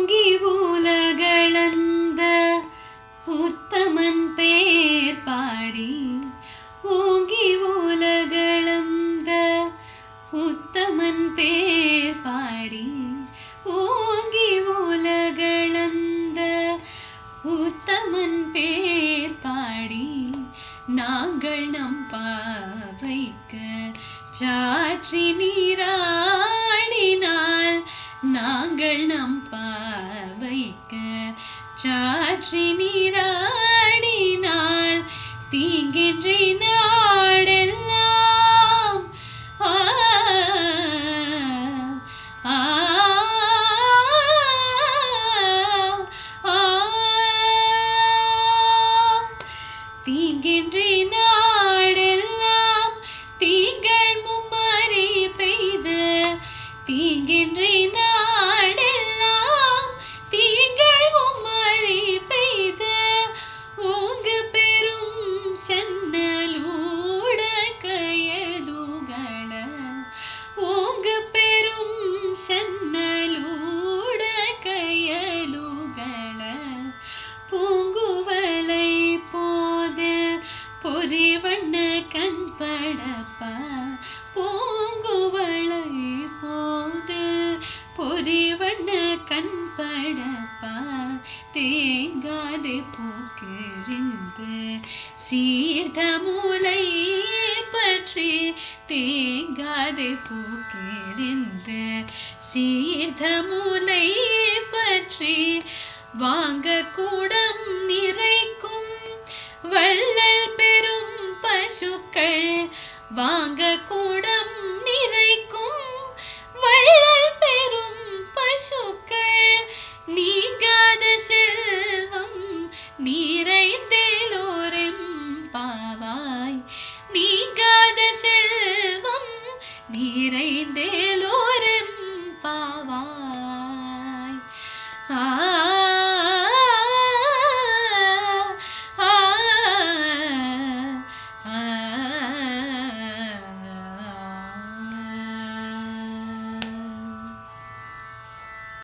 ஓங்கி உலகளந்த உத்தமன் பேர் பாடி ஓங்கி உலகளந்த உத்தமன் பேர் பாடி ஓங்கி உலகளந்த உத்தமன் பேர் பாடி நாங்கள் நம் பாவைக்கு சாற்றி நீராடினால் நாங்கள் நம் பாவைக்கு சாற்றி நீராடினால் தீங்கின்றி நாடெல்லாம் தீங்கின்றி நாடெல்லாம் தீங்கள் மும்மாரி பெய்து தீங்கின்றி நாடெல்லாம் தீங்கள் மும்மாரி பெய்து ஓங்கு பெரும் சென்னலூட கயலுகட ஓங்கு பெரும் சென்னலூட கயலுகட பூங்குவலை போது பொறிவண்ண கண்படப்பா பூங்குவளை போது பொறிவண்ண கண்படப்பா தேங்காது பூக்கிழிந்து சீர்த மூலை பற்றி தேங்காது பூக்கிழிந்து சீர்த மூலை பற்றி வாங்க கூடம் நிறைக்கும் வள்ளல் பெரும் பசுக்கள் வாங்க கூடம்